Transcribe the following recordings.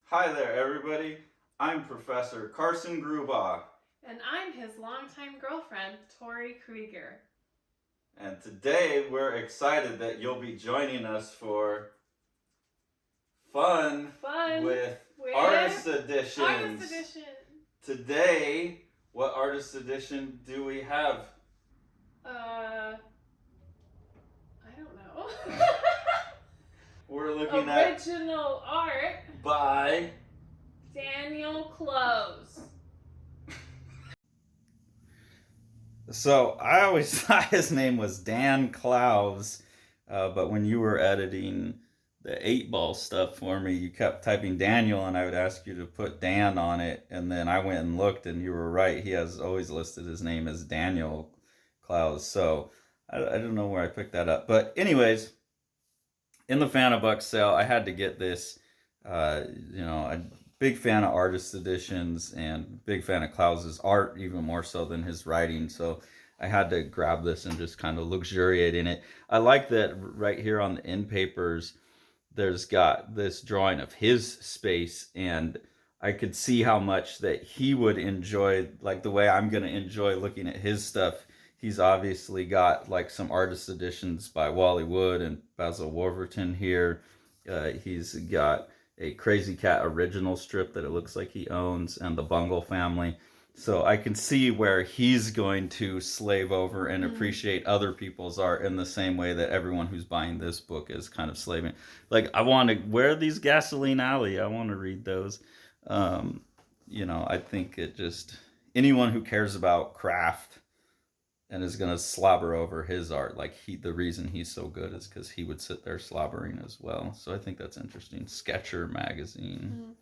Hi there, everybody. I'm Professor Carson Grubaugh. And I'm his longtime girlfriend, Tori Krieger. And today we're excited that you'll be joining us for fun with Artist Editions. Artist Edition. Today, what Artist Edition do we have? I don't know. We're looking at original art by Daniel Clowes. So I always thought his name was Dan Clowes, but when you were editing the 8-ball stuff for me, you kept typing Daniel, and I would ask you to put Dan on it, and then I went and looked, and you were right. He has always listed his name as Daniel Clowes, so I don't know where I picked that up. But anyways, in the Fantabucks sale, I had to get this. I'm big fan of artist editions and big fan of Clowes' art, even more so than his writing. So I had to grab this and just kind of luxuriate in it. I like that right here on the end papers, there's got this drawing of his space, and I could see how much that he would enjoy, like the way I'm going to enjoy looking at his stuff. He's obviously got like some artist editions by Wally Wood and Basil Wolverton here. He's got a Crazy Cat original strip that it looks like he owns, and the Bungle family. So I can see where he's going to slave over and appreciate other people's art in the same way that everyone who's buying this book is kind of slaving. Like, I want to, where are these Gasoline Alley? I want to read those. I think it just, anyone who cares about craft and is going to slobber over his art, like the reason he's so good is because he would sit there slobbering as well. So I think that's interesting. Sketcher magazine.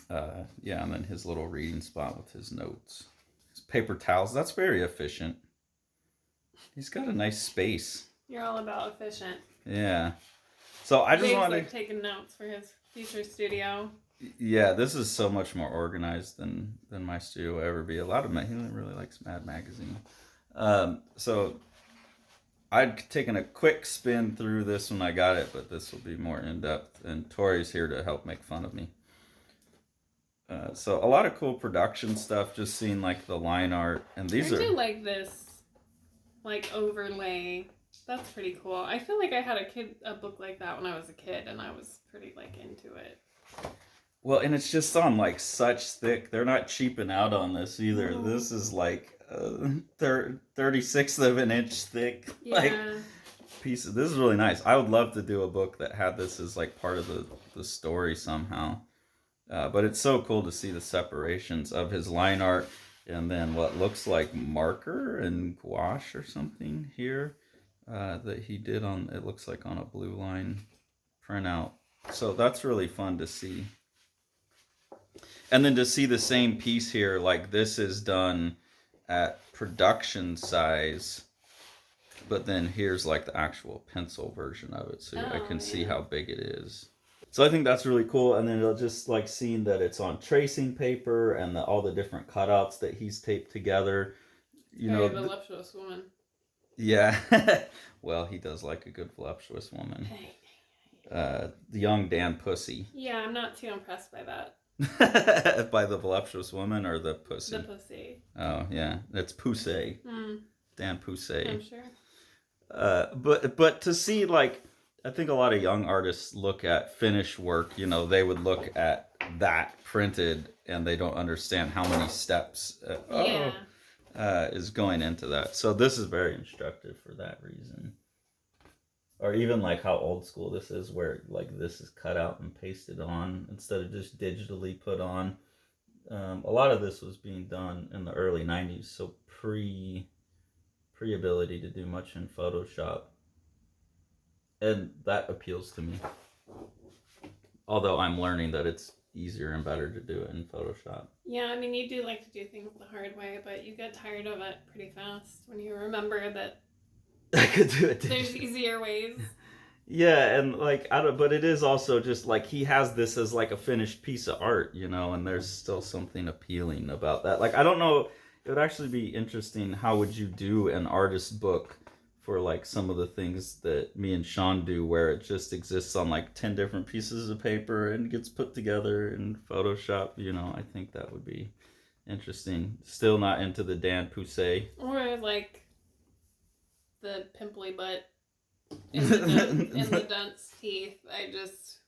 And then his little reading spot with his notes. His paper towels, that's very efficient. He's got a nice space. You're all about efficient. Yeah. So I just want to taking notes for his future studio. Yeah, this is so much more organized than my studio will ever be. A lot of he really likes Mad Magazine. So I'd taken a quick spin through this when I got it, but this will be more in depth. And Tori's here to help make fun of me. So a lot of cool production stuff. Just seeing like the line art, and these I do like this, like overlay. That's pretty cool. I feel like I had a book like that when I was a kid, and I was pretty like into it. Well, and it's just on like such thick. They're not cheaping out on this either. Mm-hmm. This is like 36th of an inch thick, like piece. This is really nice. I would love to do a book that had this as like part of the story somehow. But it's so cool to see the separations of his line art and then what looks like marker and gouache or something here that he did on. It looks like on a blue line printout. So that's really fun to see. And then to see the same piece here, like this is done at production size, but then here's like the actual pencil version of it, so I can see how big it is. So I think that's really cool. And then it'll just like seeing that it's on tracing paper and all the different cutouts that he's taped together. The voluptuous woman. Yeah. Well, he does like a good voluptuous woman. The young Dan Pussy. Yeah, I'm not too impressed by that. By the voluptuous woman or the pussy? The pussy. Oh yeah, it's Poussey. Dan Poussey. I'm sure. But to see, like, I think a lot of young artists look at finished work. They would look at that printed and they don't understand how many steps is going into that. So this is very instructive for that reason. Or even like how old school this is, where like this is cut out and pasted on instead of just digitally put on. A lot of this was being done in the early 90s, so pre ability to do much in Photoshop. And that appeals to me. Although I'm learning that it's easier and better to do it in Photoshop. Yeah, I mean, you do like to do things the hard way, but you get tired of it pretty fast when you remember that I could do it. There's easier ways. Yeah, and like but it is also just like he has this as like a finished piece of art, and there's still something appealing about that. Like, I don't know, it would actually be interesting, how would you do an artist book for like some of the things that me and Sean do, where it just exists on like 10 different pieces of paper and gets put together in Photoshop. I think that would be interesting. Still not into the Dan Poussey. Or like the pimply butt in the dunce teeth. I just,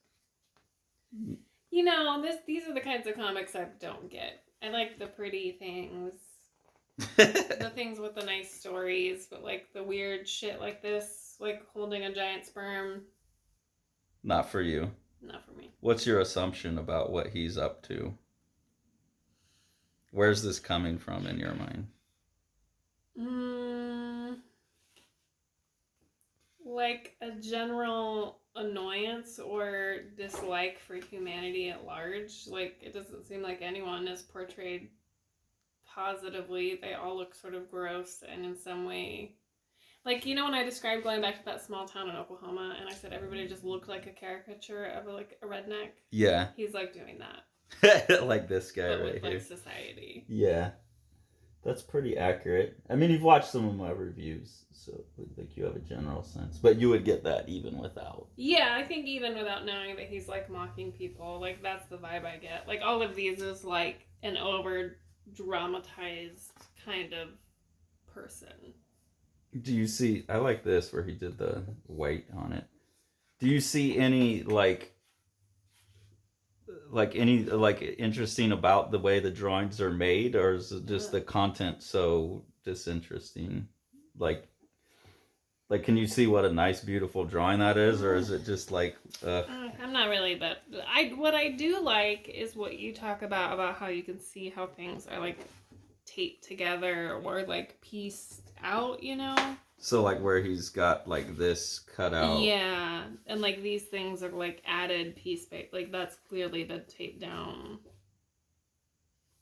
these are the kinds of comics I don't get. I like the pretty things. The things with the nice stories, but like the weird shit like this, like holding a giant sperm. Not for you. Not for me. What's your assumption about what he's up to? Where's this coming from in your mind? Like a general annoyance or dislike for humanity at large. Like, it doesn't seem like anyone is portrayed positively. They all look sort of gross and in some way. Like, when I described going back to that small town in Oklahoma and I said everybody just looked like a caricature of a redneck? Yeah. He's like doing that. Like this guy but right with, here. like, society. Yeah. That's pretty accurate. I mean, you've watched some of my reviews, so like you have a general sense. But you would get that even without. Yeah, I think even without knowing that he's like mocking people, like that's the vibe I get. Like all of these is like an over dramatized kind of person. Do you see? I like this where he did the white on it. Do you see any like interesting about the way the drawings are made, or is it just the content so disinteresting? Like can you see what a nice beautiful drawing that is, or is it just like I'm not really, but what I do like is what you talk about how you can see how things are like taped together or like pieced out, so like where he's got like this cut out. Yeah, and like these things are like added piece paper. Like that's clearly the tape down.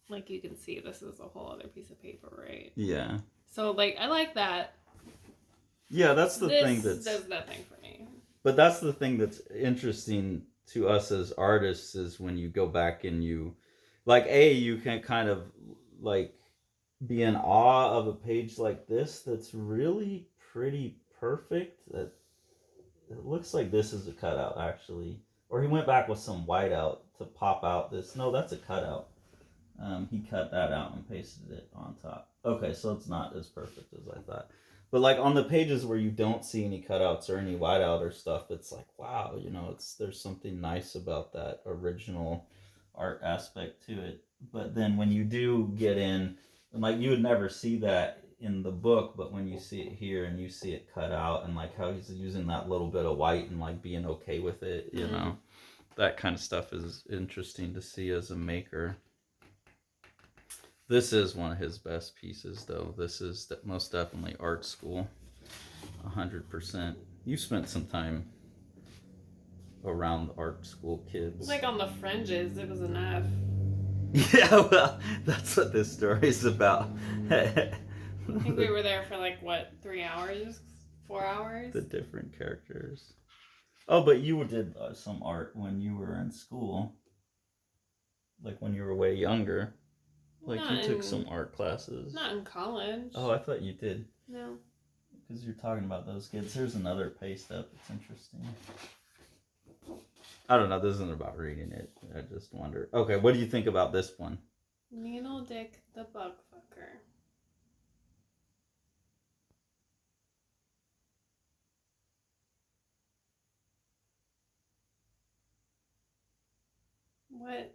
Like you can see this is a whole other piece of paper, right? Yeah. So like I like that. Yeah, that's the thing does nothing for me. But that's the thing that's interesting to us as artists is when you go back and you you can kind of like be in awe of a page like this that's really pretty perfect. That it looks like this is a cutout actually, or he went back with some whiteout to pop out this. No, that's a cutout. He cut that out and pasted it on top. Okay, so it's not as perfect as I thought. But like on the pages where you don't see any cutouts or any whiteout or stuff, it's like wow, there's something nice about that original art aspect to it. But then when you do get in, and like you would never see that in the book, but when you see it here and you see it cut out and like how he's using that little bit of white and like being okay with it, that kind of stuff is interesting to see as a maker. This is one of his best pieces, though. This is most definitely art school, 100%. You spent some time around art school kids. Like on the fringes, it was enough. Yeah, well, that's what this story is about. I think we were there for like, 3 hours? 4 hours? The different characters. Oh, but you did some art when you were in school. Like when you were way younger. Like you took some art classes. Not in college. Oh, I thought you did. No. Because you're talking about those kids. Here's another paste up. It's interesting. I don't know. This isn't about reading it. I just wonder. Okay, what do you think about this one? Needle Dick the Bugfucker. What?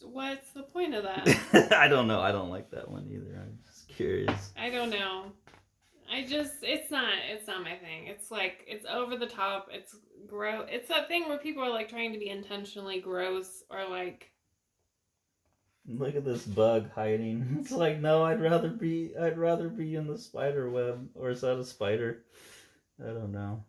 What's the point of that? I don't know. I don't like that one either. I'm just curious. I don't know. It's not my thing. It's like, it's over the top. It's gross. It's that thing where people are like trying to be intentionally gross or like. Look at this bug hiding. It's like, no, I'd rather be in the spider web. Or is that a spider? I don't know.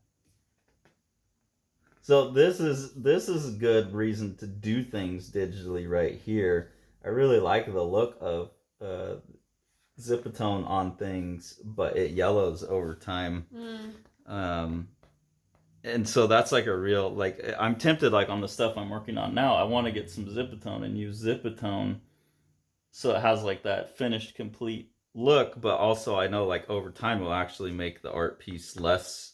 So this is good reason to do things digitally right here. I really like the look of Zipatone on things, but it yellows over time. And so that's like a real, like, I'm tempted, like on the stuff I'm working on now, I want to get some Zipatone and use Zipatone so it has like that finished complete look, but also I know like over time will actually make the art piece less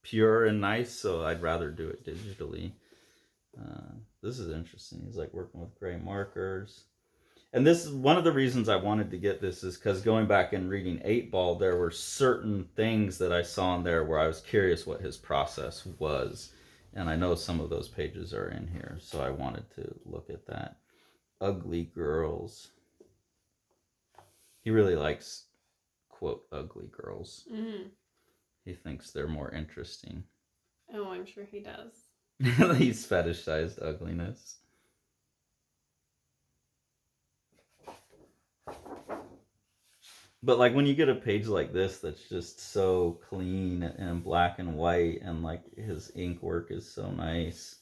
pure and nice, so I'd rather do it digitally. This is interesting. He's like working with gray markers. And this is one of the reasons I wanted to get this is because going back and reading 8 Ball, there were certain things that I saw in there where I was curious what his process was. And I know some of those pages are in here, so I wanted to look at that. Ugly girls. He really likes, quote, ugly girls. Mm. He thinks they're more interesting. Oh, I'm sure he does. He's fetishized ugliness. But like when you get a page like this that's just so clean and black and white, and like his ink work is so nice,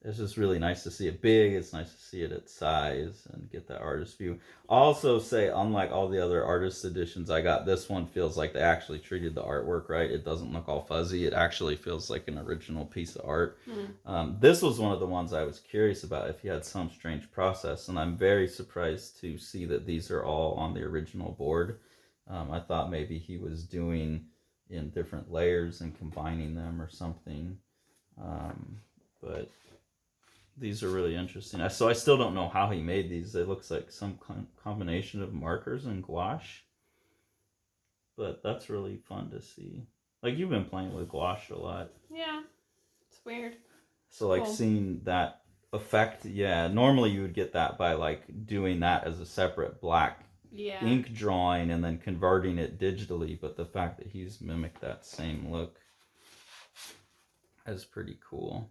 it's just really nice to see it big. It's nice to see it at size and get that artist view. I'll also say, unlike all the other artist editions I got, this one feels like they actually treated the artwork right. It doesn't look all fuzzy. It actually feels like an original piece of art. This was one of the ones I was curious about if he had some strange process, and I'm very surprised to see that these are all on the original board. I thought maybe he was doing in different layers and combining them or something. But these are really interesting. So I still don't know how he made these. It looks like some combination of markers and gouache. But that's really fun to see. Like, you've been playing with gouache a lot. Yeah, it's weird. So, like, seeing that effect, yeah. Normally you would get that by, like, doing that as a separate black ink drawing and then converting it digitally. But the fact that he's mimicked that same look is pretty cool.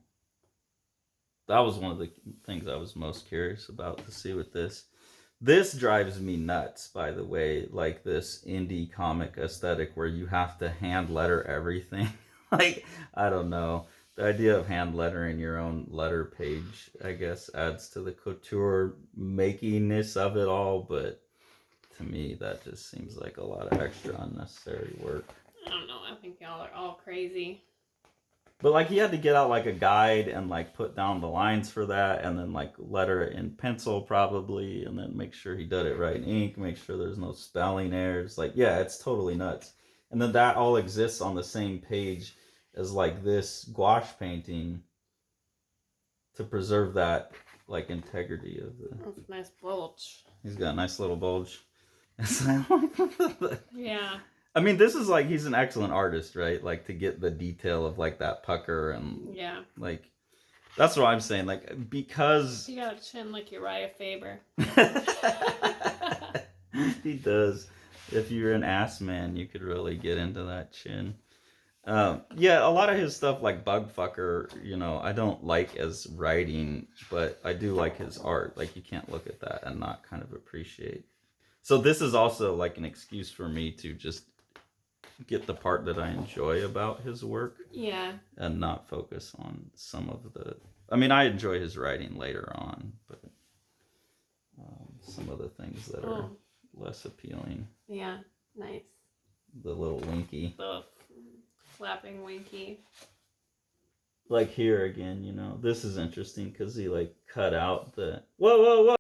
That was one of the things I was most curious about to see with this. This drives me nuts, by the way, like this indie comic aesthetic where you have to hand letter everything. Like, I don't know. The idea of hand lettering your own letter page, I guess, adds to the couture makiness of it all, but to me, that just seems like a lot of extra unnecessary work. I don't know. I think y'all are all crazy. But like he had to get out like a guide and like put down the lines for that, and then like letter it in pencil probably, and then make sure he did it right in ink, make sure there's no spelling errors. Like, yeah, it's totally nuts. And then that all exists on the same page as like this gouache painting to preserve that like integrity of the. That's a nice bulge. He's got a nice little bulge. Yeah. I mean, this is like, he's an excellent artist, right? Like, to get the detail of like that pucker and like, that's what I'm saying. Like, because you got a chin like Uriah Faber. He does. If you're an ass man, you could really get into that chin. Yeah, a lot of his stuff like Bugfucker, you know, I don't like as writing, but I do like his art. Like, you can't look at that and not kind of appreciate. So this is also like an excuse for me to just get the part that I enjoy about his work. Yeah. And not focus on some of the. I mean, I enjoy his writing later on, but some of the things that are less appealing. Yeah, nice. The little winky. The flapping winky. Like here again, you know, this is interesting because he like cut out the. Whoa, whoa, whoa!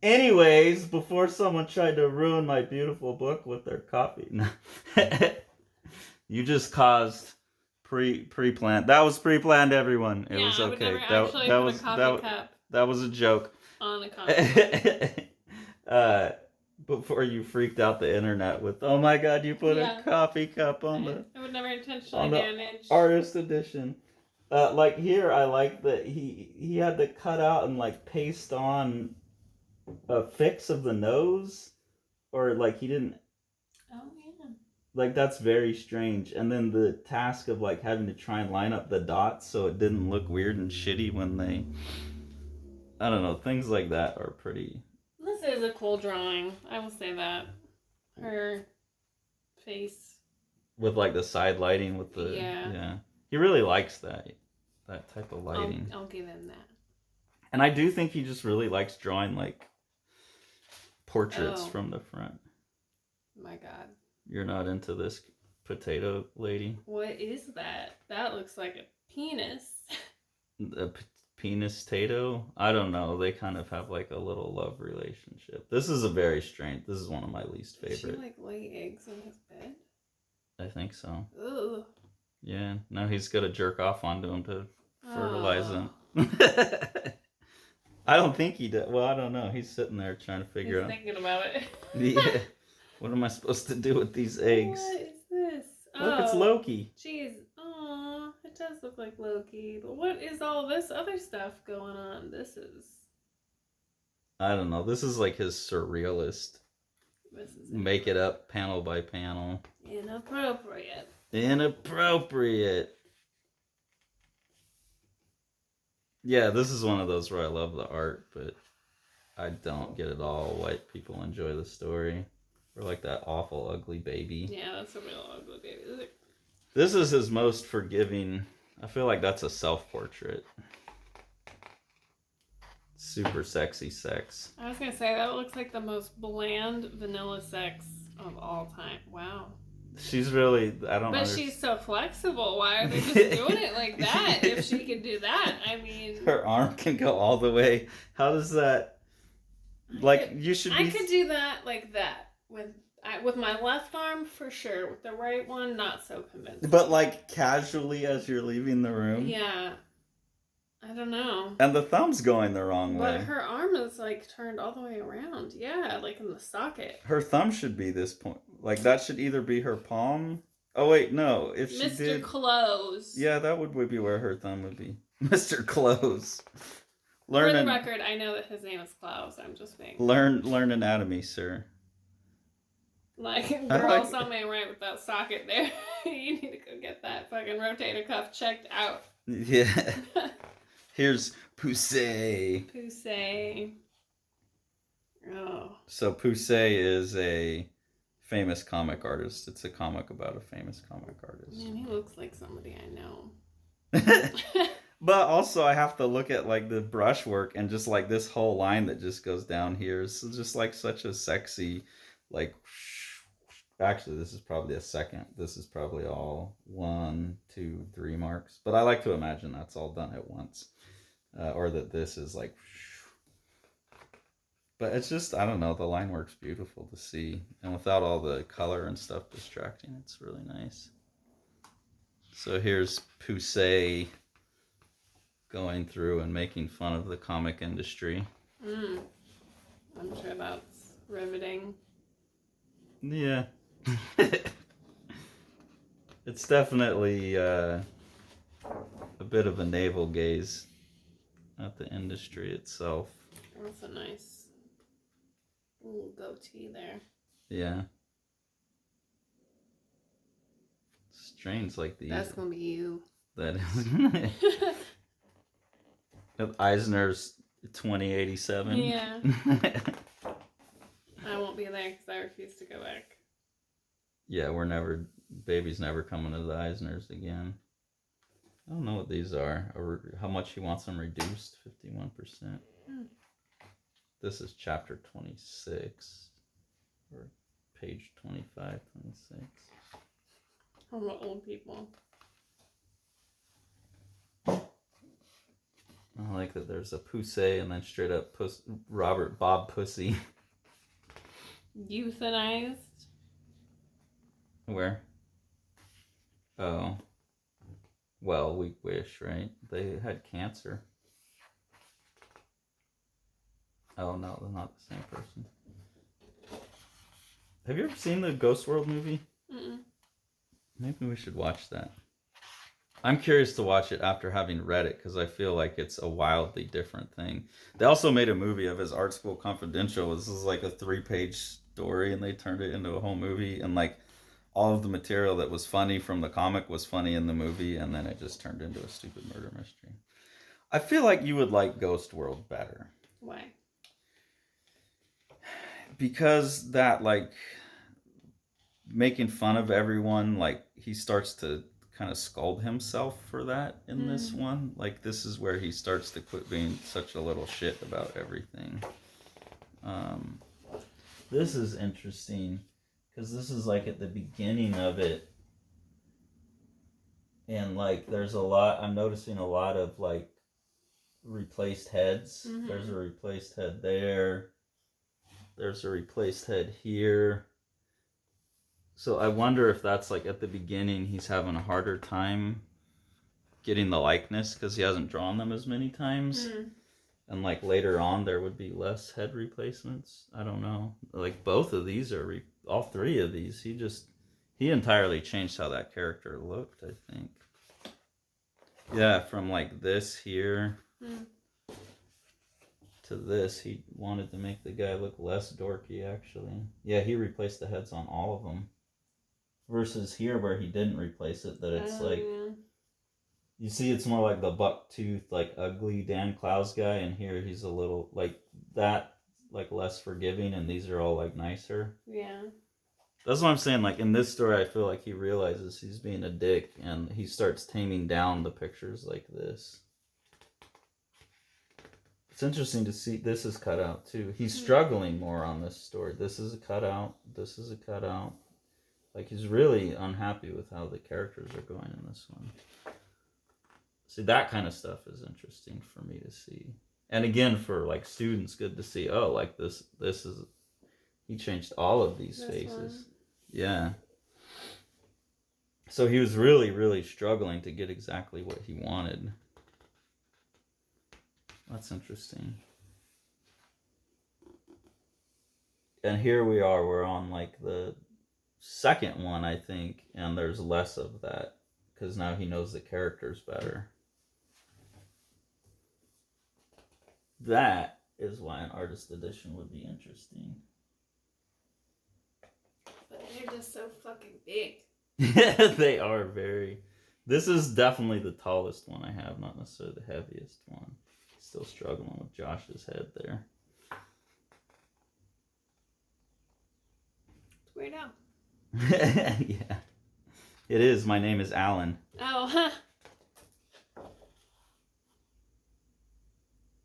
Anyways, before someone tried to ruin my beautiful book with their coffee, you just caused pre-planned. That was pre-planned, everyone. It was okay. That was a joke. On a coffee. Before you freaked out the internet with, oh my god, you put a coffee cup on the. I would never intentionally damage. Artist edition. Like here, I like that he had to cut out and like paste on a fix of the nose, or like he didn't. Oh yeah. Like that's very strange. And then the task of like having to try and line up the dots so it didn't look weird and shitty when they. I don't know. Things like that are pretty. This is a cool drawing. I will say that. Her face. With like the side lighting with the. Yeah. He really likes that type of lighting. I'll give him that. And I do think he just really likes drawing like portraits from the front. My god. You're not into this potato lady? What is that? That looks like a penis. A penis tato. I don't know. They kind of have like a little love relationship. This is a very strange. This is one of my least Did she favorite. like lay eggs in his bed? I think so. Ugh. Yeah. Now he's got to jerk off onto him to fertilize him. I don't think he did. Well, I don't know. He's sitting there trying to figure out. He's thinking about it. Yeah. What am I supposed to do with these eggs? What is this? Look, it's Loki. Jeez. Aw, it does look like Loki. But what is all this other stuff going on? This is... I don't know. This is like his surrealist. This is Make it up panel by panel. inappropriate. Inappropriate. Yeah, this is one of those where I love the art, but I don't get it all. White people enjoy the story. Or like that awful, ugly baby. Yeah, that's a real ugly baby. This is his most forgiving. I feel like that's a self-portrait. Super sexy sex. I was going to say, that looks like the most bland vanilla sex of all time. Wow. She's really, I don't know. But she's so flexible. Why are they just doing it like that? If she can do that, I mean... Her arm can go all the way. How does that... Like, you should be... I could do that like that. With my left arm, for sure. With the right one, not so convincing. But, like, casually as you're leaving the room? Yeah. I don't know. And the thumb's going the wrong way. But her arm is, like, turned all the way around. Yeah, like in the socket. Her thumb should be this point. Like, that should either be her palm... Oh, wait, no. If she Mr. did... Clowes. Yeah, that would be where her thumb would be. Mr. Clowes. For the record, I know that his name is Clowes. I'm just being... Learn anatomy, sir. Like, girl, something right with that socket there. You need to go get that fucking rotator cuff checked out. Yeah. Here's Poussey. Poussey. Oh. So Poussey is a famous comic artist. It's a comic about a famous comic artist. Man, he looks like somebody I know. But also I have to look at like the brushwork and just like this whole line that just goes down here. It's just like such a sexy, like, actually this is probably a second. This is probably all 1, 2, 3 marks. But I like to imagine that's all done at once. Or that this is like, but it's just, I don't know, the line work's beautiful to see. And without all the color and stuff distracting, it's really nice. So here's Poussey going through and making fun of the comic industry. I'm sure that's riveting. Yeah. It's definitely a bit of a navel gaze at the industry itself. That's a nice little goatee there. Yeah. Strange like these. That's gonna be you. That is. Eisner's 2087. Yeah. I won't be there because I refuse to go back. Yeah, baby's never coming to the Eisners again. I don't know what these are, or how much he wants them reduced, 51%. This is chapter 26, or page 25, 26. I'm the old people. I like that there's a Poussey and then straight up Robert Bob Pussy. Euthanized? Where? Oh. Well, we wish, right? They had cancer. Oh, no, they're not the same person. Have you ever seen the Ghost World movie? Mm-mm. Maybe we should watch that. I'm curious to watch it after having read it because I feel like it's a wildly different thing. They also made a movie of his Art School Confidential. This is like a 3-page story and they turned it into a whole movie. And like all of the material that was funny from the comic was funny in the movie. And then it just turned into a stupid murder mystery. I feel like you would like Ghost World better. Why? Because that like making fun of everyone, like he starts to kind of scold himself for that in this one. Like this is where he starts to quit being such a little shit about everything. This is interesting because this is like at the beginning of it, and like there's a lot, I'm noticing a lot of like replaced heads. Mm-hmm. There's a replaced head there. There's a replaced head here. So I wonder if that's like at the beginning he's having a harder time getting the likeness because he hasn't drawn them as many times. Mm. And like later on there would be less head replacements. I don't know. Like both of these are all three of these. He entirely changed how that character looked, I think. Yeah, from like this here to this, he wanted to make the guy look less dorky actually. Yeah, he replaced the heads on all of them. Versus here where he didn't replace it, that it's like you see it's more like the buck-toothed, like ugly Dan Clowes guy, and here he's a little like that, like less forgiving, and these are all like nicer. Yeah. That's what I'm saying. Like in this story, I feel like he realizes he's being a dick, and he starts taming down the pictures like this. It's interesting to see. This is cut out too. He's struggling more on this story. This is a cutout. This is a cutout. Like he's really unhappy with how the characters are going in this one. See, that kind of stuff is interesting for me to see. And again, for like students, good to see. Oh, like this is, he changed all of these faces. One. Yeah. So he was really, really struggling to get exactly what he wanted. That's interesting. And here we are, we're on like the second one, I think, and there's less of that because now he knows the characters better. That is why an artist edition would be interesting. But they're just so fucking big. They are very. This is definitely the tallest one I have, not necessarily the heaviest one. Still struggling with Josh's head there. It's weird out. Yeah. It is. My name is Alan. Oh, huh.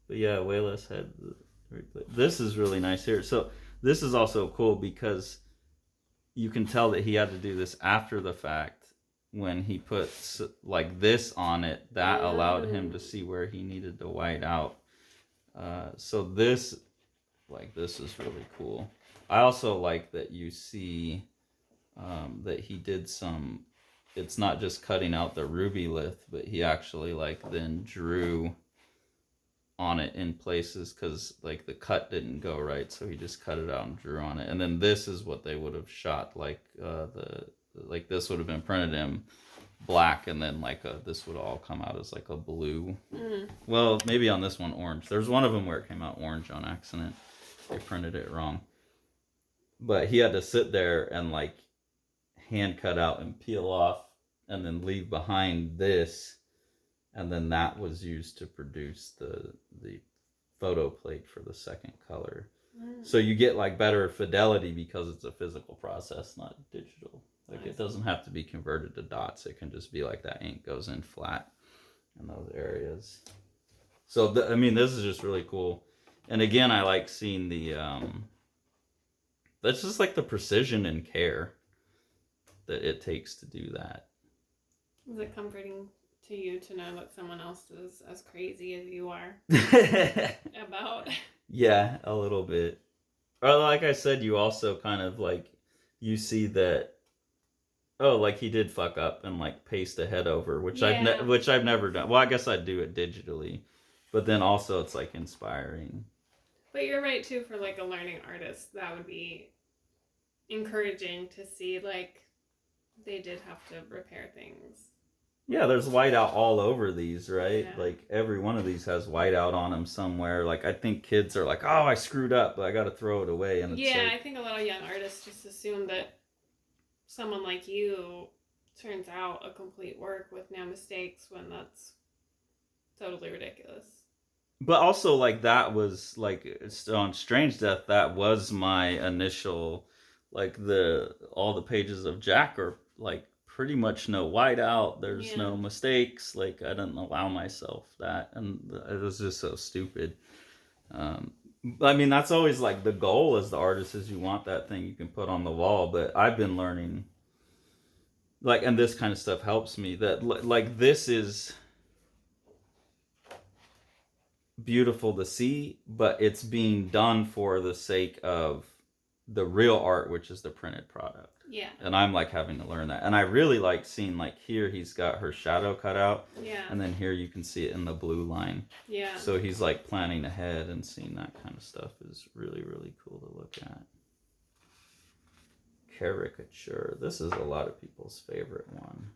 But yeah, way less head. This is really nice here. So this is also cool because you can tell that he had to do this after the fact. When he puts like this on it, that allowed him to see where he needed to white out. So this is really cool. I also like that you see that he did some. It's not just cutting out the ruby lith, but he actually like then drew on it in places because like the cut didn't go right, so he just cut it out and drew on it. And then this is what they would have shot, like like this would have been printed in black, and then like this would all come out as like a blue. Well, maybe on this one orange. There's one of them where it came out orange on accident. They printed it wrong, but he had to sit there and like hand cut out and peel off and then leave behind this, and then that was used to produce the photo plate for the second color. So you get like better fidelity because it's a physical process, not digital. Like it doesn't have to be converted to dots. It can just be like that ink goes in flat in those areas. So I mean, this is just really cool. And again, I like seeing the that's just like the precision and care that it takes to do that. Is it comforting to you to know that someone else is as crazy as you are about? Yeah, a little bit. Or like I said, you also kind of like, you see that, oh, like he did fuck up and like paste a head over, which I've never done. Well, I guess I'd do it digitally, but then also it's like inspiring. But you're right too, for like a learning artist, that would be encouraging to see like they did have to repair things. Yeah, there's whiteout all over these, right? Yeah. Like every one of these has whiteout on them somewhere. Like I think kids are like, oh, I screwed up, but I got to throw it away. And it's I think a lot of young artists just assume that someone like you turns out a complete work with no mistakes, when that's totally ridiculous. But also, like, that was like on Strange Death, that was my initial, like, all the pages of Jack are like pretty much no whiteout. There's no mistakes. Like, I didn't allow myself that, and it was just so stupid. I mean, that's always like the goal as the artist, is you want that thing you can put on the wall. But I've been learning, like, and this kind of stuff helps me, that like this is, beautiful to see, but it's being done for the sake of the real art, which is the printed product. Yeah. And I'm like having to learn that. And I really like seeing, like, here he's got her shadow cut out. Yeah. And then here you can see it in the blue line. Yeah. So he's like planning ahead, and seeing that kind of stuff is really, really cool to look at. Caricature. This is a lot of people's favorite one.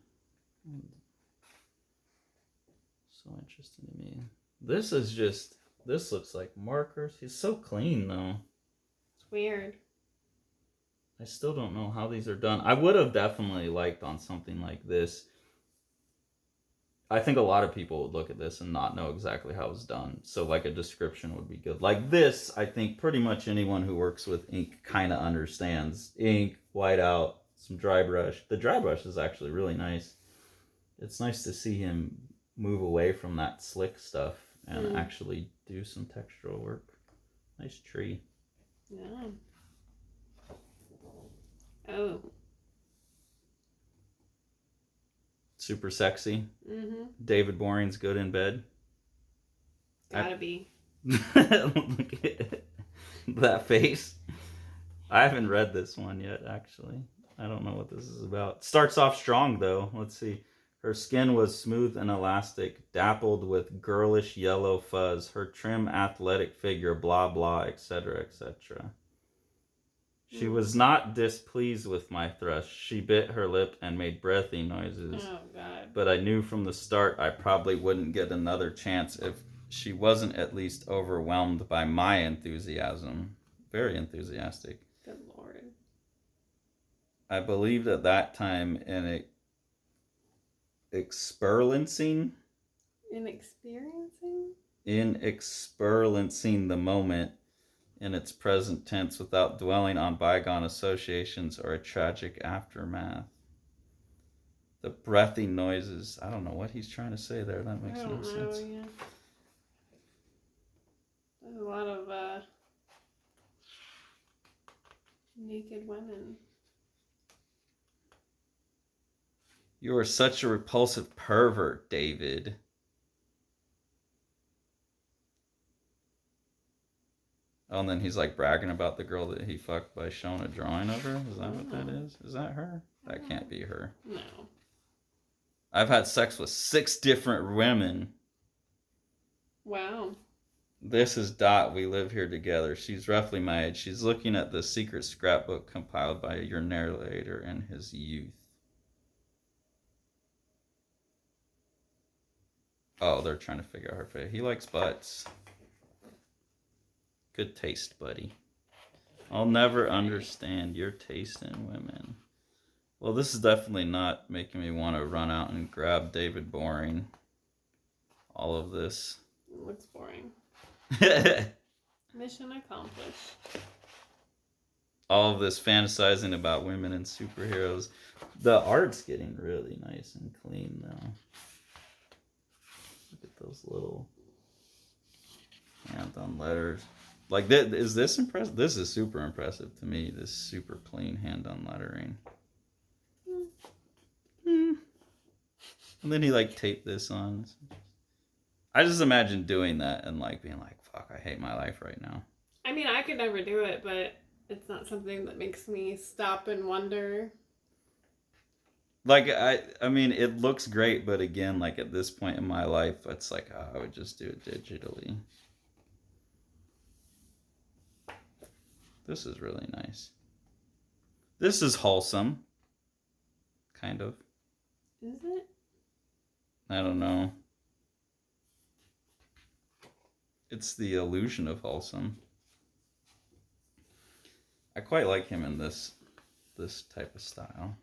So interesting to me. This looks like markers. He's so clean though. It's weird. I still don't know how these are done. I would have definitely liked on something like this. I think a lot of people would look at this and not know exactly how it's done. So like a description would be good. Like this, I think pretty much anyone who works with ink kind of understands. Ink, whiteout, some dry brush. The dry brush is actually really nice. It's nice to see him move away from that slick stuff and actually do some textural work. Nice tree. Yeah. Oh. Super sexy. Mm-hmm. David Boring's good in bed. Gotta be. Look at that face. I haven't read this one yet, actually. I don't know what this is about. Starts off strong, though. Let's see. Her skin was smooth and elastic, dappled with girlish yellow fuzz. Her trim, athletic figure, blah, blah, etc., etc. She was not displeased with my thrust. She bit her lip and made breathy noises. Oh, God. But I knew from the start I probably wouldn't get another chance if she wasn't at least overwhelmed by my enthusiasm. Very enthusiastic. Good Lord. I believed at that time in experiencing the moment in its present tense without dwelling on bygone associations or a tragic aftermath. The breathy noises. I don't know what he's trying to say there. That makes no sense. Yeah. There's a lot of naked women. You are such a repulsive pervert, David. Oh, and then he's like bragging about the girl that he fucked by showing a drawing of her. Is that what that is? Is that her? That can't be her. No. I've had sex with 6 different women. Wow. This is Dot. We live here together. She's roughly my age. She's looking at the secret scrapbook compiled by your narrator in his youth. Oh, they're trying to figure out her face. He likes butts. Good taste, buddy. I'll never understand your taste in women. Well, this is definitely not making me want to run out and grab David Boring. All of this. It looks boring. Mission accomplished. All of this fantasizing about women and superheroes. The art's getting really nice and clean now. Look at those little hand-on letters. Like, is this impressive? This is super impressive to me. This super clean hand-on lettering. And then he like taped this on. I just imagine doing that and like being like, fuck, I hate my life right now. I mean, I could never do it, but it's not something that makes me stop and wonder. Like, I mean, it looks great, but again, like at this point in my life, it's like, oh, I would just do it digitally. This is really nice. This is wholesome. Kind of. Is it? I don't know. It's the illusion of wholesome. I quite like him in this type of style.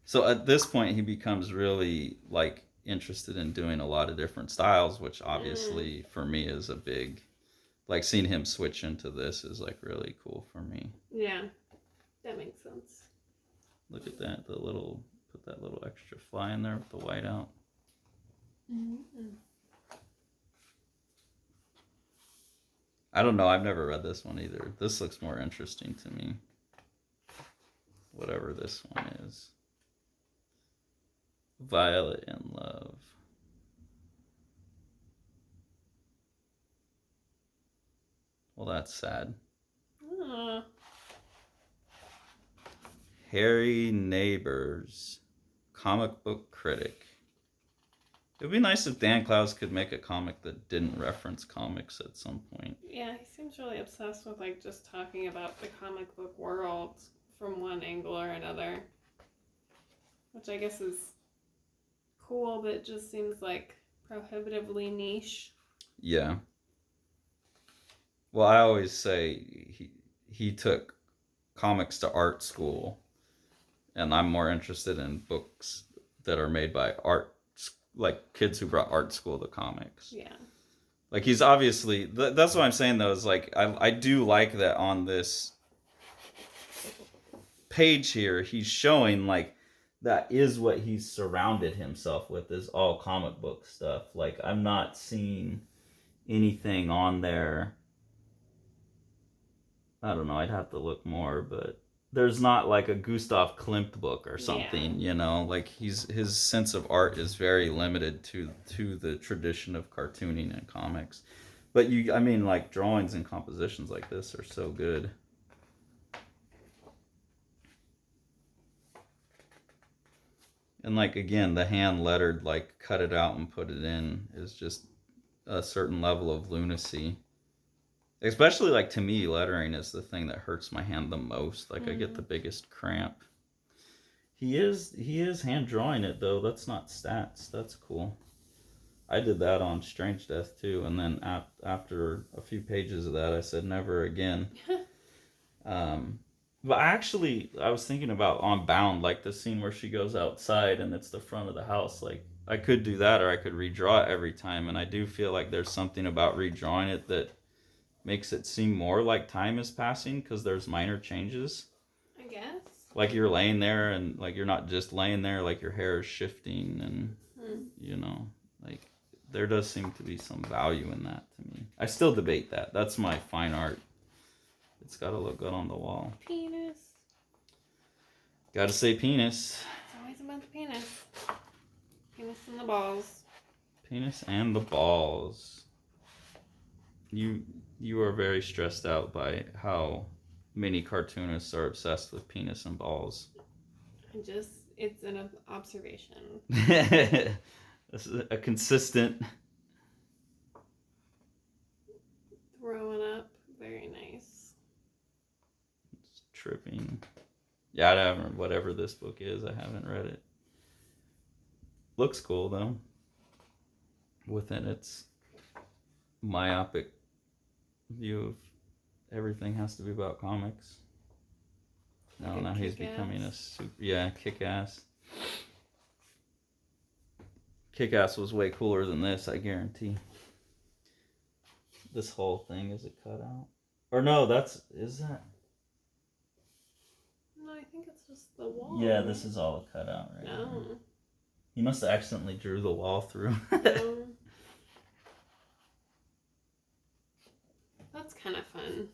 So at this point, he becomes really like interested in doing a lot of different styles, which obviously for me is a big, like seeing him switch into this is like really cool for me. Yeah, that makes sense. Look at that, put that little extra fly in there with the whiteout. Mm-hmm. I don't know, I've never read this one either. This looks more interesting to me. Whatever this one is. Violet in Love. Well, that's sad. Oh. Harry Neighbors, comic book critic. It would be nice if Dan Clowes could make a comic that didn't reference comics at some point. Yeah, he seems really obsessed with like just talking about the comic book world from one angle or another. Which I guess is cool, but it just seems like prohibitively niche. Yeah. Well, I always say he took comics to art school, and I'm more interested in books that are made by art, like kids who brought art school to comics. Yeah. Like he's obviously that's what I'm saying though, is like I do like that on this page here he's showing like that is what he's surrounded himself with, is all comic book stuff. Like I'm not seeing anything on there. I don't know, I'd have to look more, but there's not like a Gustav Klimt book or something, Yeah. you know, like his sense of art is very limited to the tradition of cartooning and comics. But I mean, like drawings and compositions like this are so good. And like again, the hand lettered, like cut it out and put it in, is just a certain level of lunacy. Especially like to me, lettering is the thing that hurts my hand the most. Like I get the biggest cramp. He is hand drawing it though. That's not stats. That's cool. I did that on Strange Death too, and then after a few pages of that, I said never again. But actually, I was thinking about on Bound, like the scene where she goes outside and it's the front of the house. Like I could do that, or I could redraw it every time. And I do feel like there's something about redrawing it that makes it seem more like time is passing because there's minor changes. I guess. Like you're laying there, and like you're not just laying there. Like your hair is shifting, and you know, like there does seem to be some value in that to me. I still debate that. That's my fine art. It's got to look good on the wall. Penis. Got to say penis. It's always about the penis. Penis and the balls. Penis and the balls. You are very stressed out by how many cartoonists are obsessed with penis and balls. It's an observation. This is a consistent. Throwing up. Very nice. It's tripping. Yeah, I haven't, whatever this book is, I haven't read it. Looks cool though. Within its myopic view of everything has to be about comics. No, Like now he's becoming a super, kick-ass. Kick-ass was way cooler than this, I guarantee. This whole thing is a cutout. Or no, is that? No, I think it's just the wall. Yeah, this is all a cutout, right? No. He must have accidentally drew the wall through. No. That's kind of fun.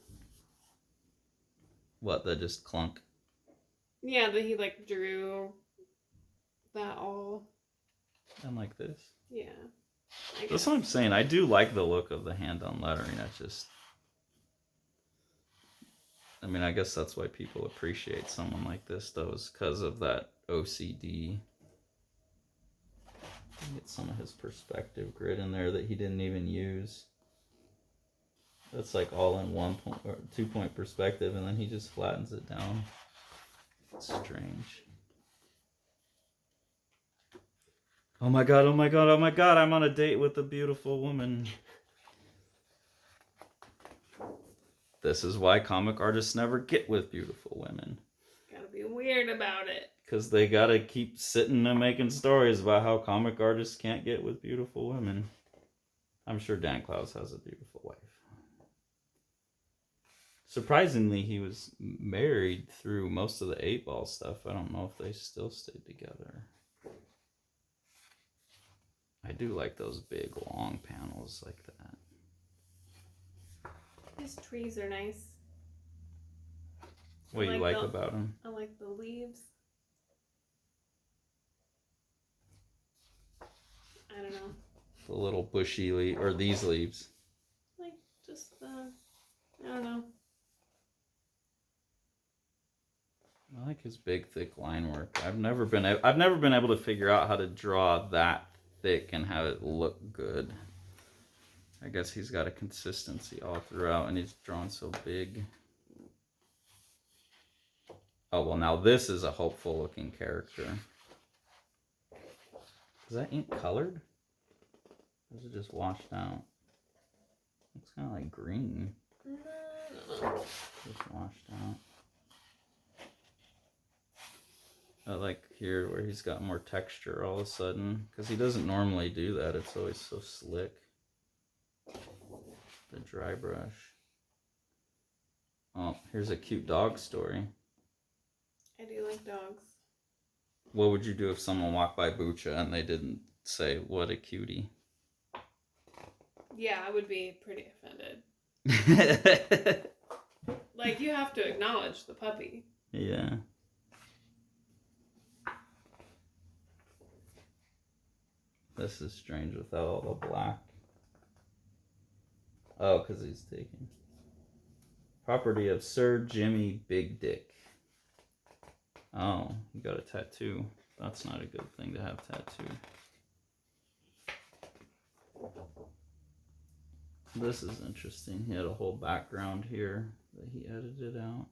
What, that just clunk? Yeah, that he like drew that all. And like this? Yeah. That's what I'm saying. I do like the look of the hand-on lettering. I mean, I guess that's why people appreciate someone like this, though, is because of that OCD. Get some of his perspective grid in there that he didn't even use. That's like all in 1 point or 2 point perspective, and then he just flattens it down. It's strange. Oh my god, oh my god, oh my god, I'm on a date with a beautiful woman. This is why comic artists never get with beautiful women. Gotta be weird about it. Because they gotta keep sitting and making stories about how comic artists can't get with beautiful women. I'm sure Dan Clowes has a beautiful wife. Surprisingly, he was married through most of the 8-Ball stuff. I don't know if they still stayed together. I do like those big, long panels like that. His trees are nice. What do you like about them? I like the leaves. I don't know. The little bushy or these leaves. Like just the I don't know. I like his big, thick line work. I've never been able to figure out how to draw that thick and have it look good. I guess he's got a consistency all throughout, and he's drawn so big. Oh, well, now this is a hopeful looking character. Is that ink colored? Or is it just washed out? It's kind of like green. Just washed out. I like here where he's got more texture all of a sudden, because he doesn't normally do that. It's always so slick. The dry brush. Oh, here's a cute dog story. I do like dogs. What would you do if someone walked by Bucha and they didn't say, "What a cutie"? Yeah, I would be pretty offended. Like, you have to acknowledge the puppy. Yeah. This is strange without all the black. Oh, because he's taking. Property of Sir Jimmy Big Dick. Oh, he got a tattoo. That's not a good thing to have tattooed. This is interesting. He had a whole background here that he edited out.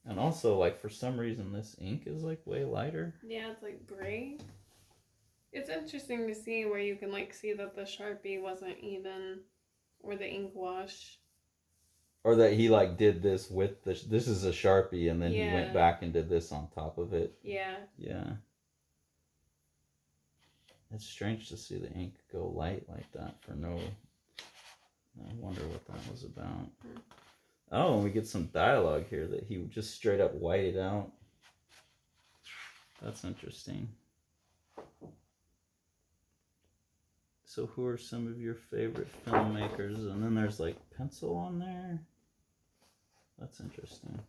And also, like, for some reason, this ink is, like, way lighter. Yeah, it's, like, gray. It's interesting to see where you can, like, see that the Sharpie wasn't even, or the ink wash. Or that he, like, did this with the... This is a Sharpie, and then he went back and did this on top of it. Yeah. Yeah. It's strange to see the ink go light like that for no... I wonder what that was about. Oh, and we get some dialogue here that he just straight up whited out. That's interesting. So who are some of your favorite filmmakers? And then there's like pencil on there. That's interesting.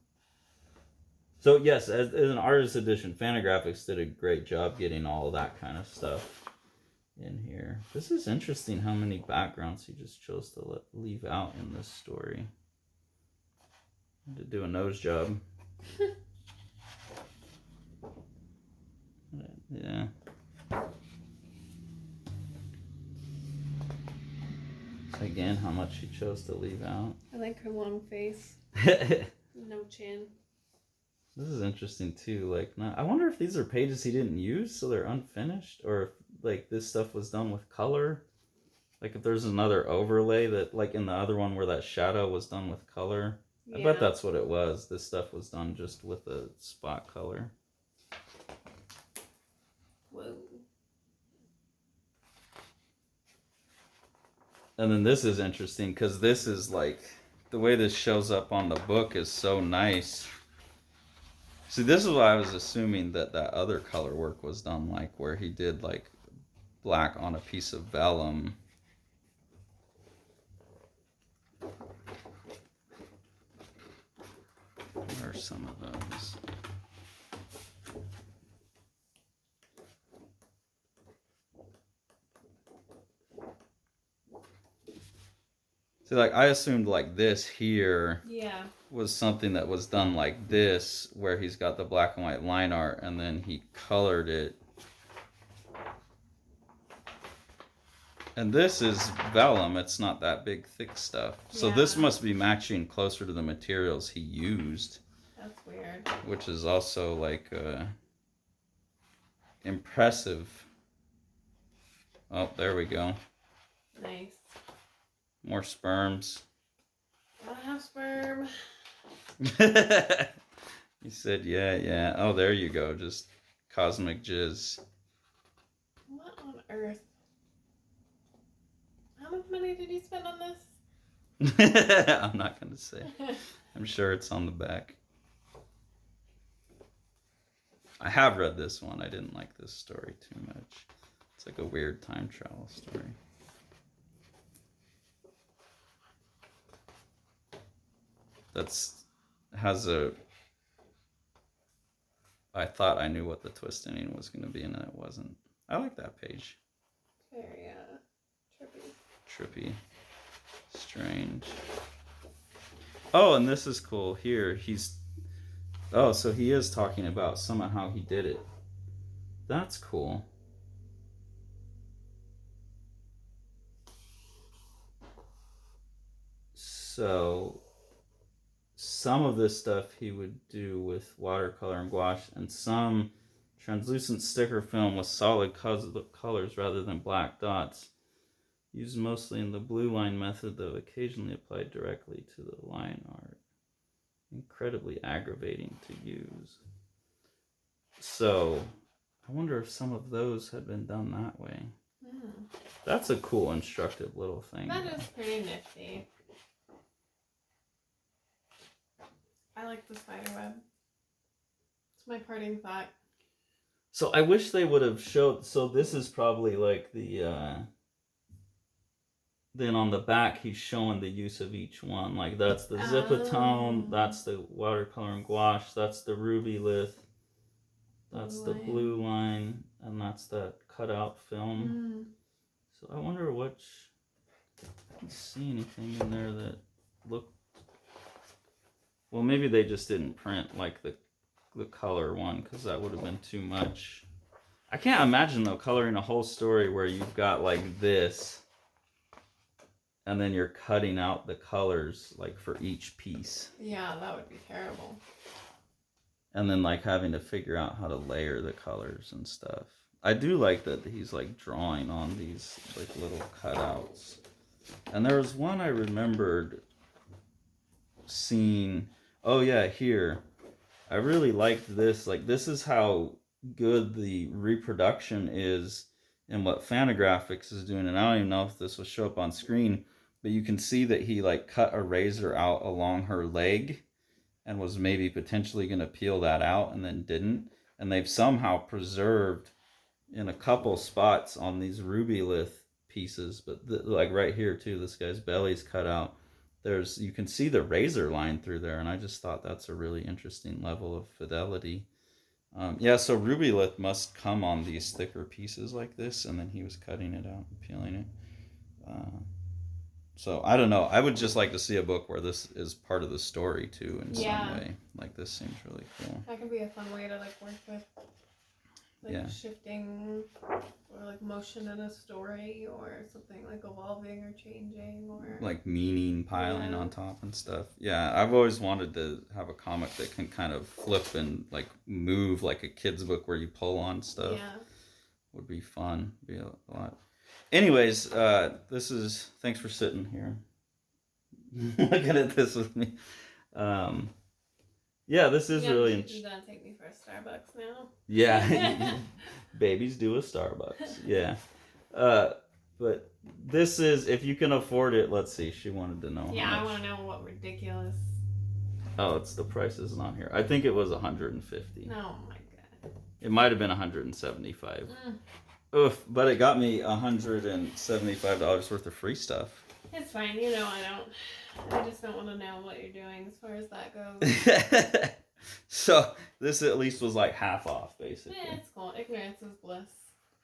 So yes, as an artist edition, Fantagraphics did a great job getting all of that kind of stuff in here. This is interesting how many backgrounds he just chose to leave out in this story. I had to do a nose job. Yeah. Again, how much she chose to leave out. I like her long face. No chin. This is interesting too. Like, I wonder if these are pages he didn't use, so they're unfinished, or if like this stuff was done with color. Like if there's another overlay that, like in the other one where that shadow was done with color. Yeah. I bet that's what it was. This stuff was done just with a spot color. Whoa. And then this is interesting because this is like, the way this shows up on the book is so nice. See, this is why I was assuming that that other color work was done, like where he did like black on a piece of vellum. Where are some of those? See, like I assumed like this here was something that was done like this, where he's got the black and white line art and then he colored it. And this is vellum, it's not that big thick stuff. So this must be matching closer to the materials he used. That's weird. Which is also like impressive. Oh, there we go. Nice. More sperms. I don't have sperm. You said, yeah. Oh, there you go. Just cosmic jizz. What on earth? How much money did you spend on this? I'm not going to say. I'm sure it's on the back. I have read this one. I didn't like this story too much. It's like a weird time travel story. I thought I knew what the twist ending was going to be, and it wasn't. I like that page. Very, trippy, strange. Oh, and this is cool. Here, so he is talking about some of how he did it. That's cool. So, some of this stuff he would do with watercolor and gouache, and some translucent sticker film with solid colors rather than black dots. Used mostly in the blue line method, though occasionally applied directly to the line art. Incredibly aggravating to use. So, I wonder if some of those had been done that way. That's a cool, instructive little thing. That is pretty nifty. I like the spider web. It's my parting thought. So I wish they would have showed. So this is probably like the. Then on the back, he's showing the use of each one. Like that's the Zipatone, that's the watercolor and gouache, that's the ruby lith, that's the blue line, and that's that cutout film. So I wonder which. I didn't see anything in there that looked. Well, maybe they just didn't print like the color one, because that would have been too much. I can't imagine though coloring a whole story where you've got like this, and then you're cutting out the colors like for each piece. Yeah, that would be terrible. And then like having to figure out how to layer the colors and stuff. I do like that he's like drawing on these like little cutouts. And there was one I remembered seeing. Oh yeah, here. I really liked this. Like this is how good the reproduction is in what Fantagraphics is doing. And I don't even know if this will show up on screen, but you can see that he like cut a razor out along her leg and was maybe potentially going to peel that out and then didn't. And they've somehow preserved in a couple spots on these ruby lith pieces, but like right here too, this guy's belly's cut out. You can see the razor line through there, and I just thought that's a really interesting level of fidelity. Yeah, so ruby lith must come on these thicker pieces like this, and then he was cutting it out and peeling it. So I don't know. I would just like to see a book where this is part of the story too, in some way. Like this seems really cool. That could be a fun way to like work with, like shifting or like motion in a story or something, like evolving or changing or like meaning piling on top and stuff. Yeah, I've always wanted to have a comic that can kind of flip and like move like a kid's book where you pull on stuff. Yeah. Would be fun. Be a lot. Anyways, thanks for sitting here looking at this with me. Yeah, this is really interesting. You're gonna take me for a Starbucks now? Yeah, babies do a Starbucks. Yeah, but this is, if you can afford it. Let's see. She wanted to know. Yeah, I want to know what ridiculous. Oh, it's the price isn't on here. I think it was $150. Oh my god. It might have been $175. Oof, but it got me $175 worth of free stuff. It's fine. You know, I just don't want to know what you're doing as far as that goes. So this at least was like half off, basically. Yeah, it's cool. Ignorance is bliss.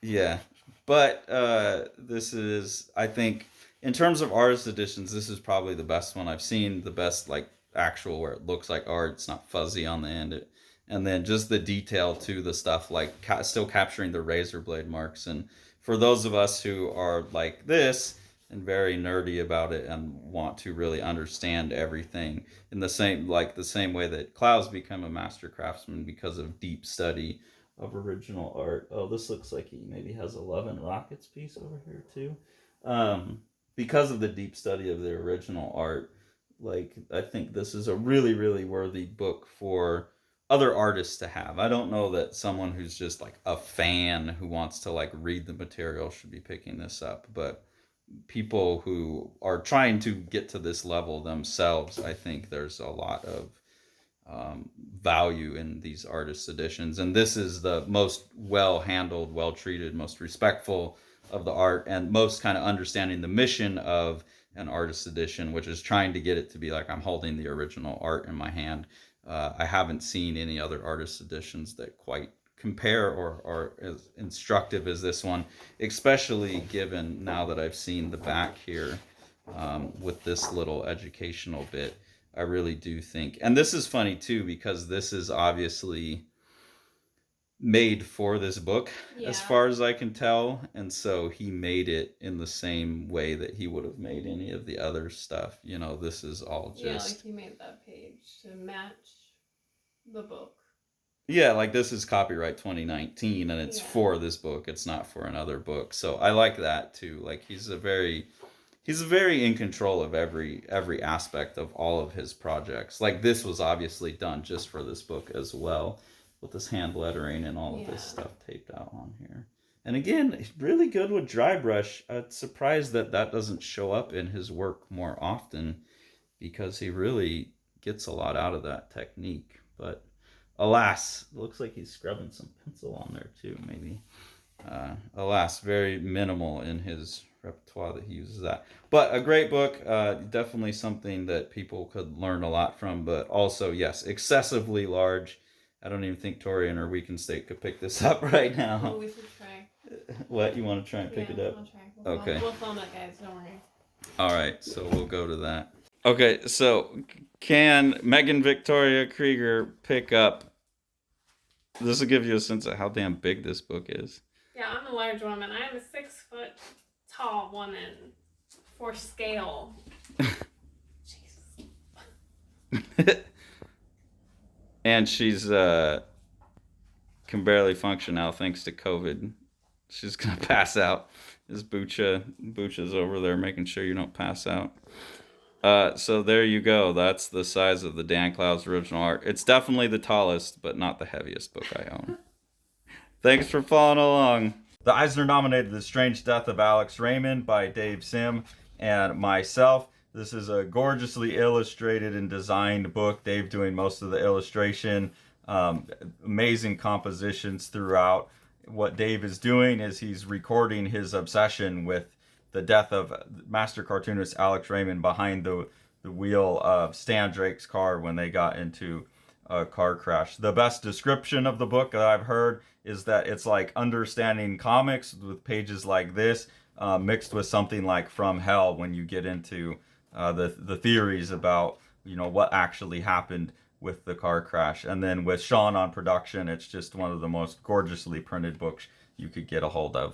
Yeah, but this is, I think, in terms of artist editions, this is probably the best one I've seen. The best, like, actual where it looks like art. It's not fuzzy on the end. And then just the detail to the stuff, like still capturing the razor blade marks. And for those of us who are like this and very nerdy about it and want to really understand everything in the same way that Clowes became a master craftsman because of deep study of original art. Oh, this looks like he maybe has a Love and Rockets piece over here too. Because of the deep study of the original art, like, I think this is a really, really worthy book for other artists to have. I don't know that someone who's just like a fan who wants to like read the material should be picking this up, but people who are trying to get to this level themselves, I think there's a lot of value in these artist editions. And this is the most well handled, well treated, most respectful of the art, and most kind of understanding the mission of an artist edition, which is trying to get it to be like I'm holding the original art in my hand. I haven't seen any other artist editions that quite compare or as instructive as this one, especially given now that I've seen the back here with this little educational bit. I really do think, and this is funny too, because this is obviously made for this book, as far as I can tell, and so he made it in the same way that he would have made any of the other stuff. You know, this is all just like he made that page to match the book. Yeah, like this is copyright 2019 and it's for this book. It's not for another book. So I like that too. Like he's very in control of every aspect of all of his projects. Like this was obviously done just for this book as well, with this hand lettering and all of this stuff taped out on here. And again, he's really good with dry brush. I'm surprised that doesn't show up in his work more often, because he really gets a lot out of that technique. But alas, it looks like he's scrubbing some pencil on there too, maybe. Alas, very minimal in his repertoire that he uses that. But a great book, definitely something that people could learn a lot from, but also, yes, excessively large. I don't even think Tori in her weakened state could pick this up right now. Oh, we should try. What, you want to try and pick it up? I'll try. Okay. We'll film it, guys, don't worry. All right, so we'll go to that. Okay, so can Megan Victoria Krieger pick up? This will give you a sense of how damn big this book is. Yeah, I'm a large woman. I'm a 6 foot tall woman for scale. Jesus. And she's can barely function now thanks to COVID. She's gonna pass out. Is Bucha's over there making sure you don't pass out. So there you go. That's the size of the Dan Clowes original art. It's definitely the tallest, but not the heaviest book I own. Thanks for following along. The Eisner nominated The Strange Death of Alex Raymond by Dave Sim and myself. This is a gorgeously illustrated and designed book. Dave doing most of the illustration. Amazing compositions throughout. What Dave is doing is he's recording his obsession with the death of master cartoonist Alex Raymond behind the wheel of Stan Drake's car when they got into a car crash. The best description of the book that I've heard is that it's like understanding comics with pages like this, mixed with something like From Hell, when you get into the theories about, you know, what actually happened with the car crash. And then with Sean on production, it's just one of the most gorgeously printed books you could get a hold of.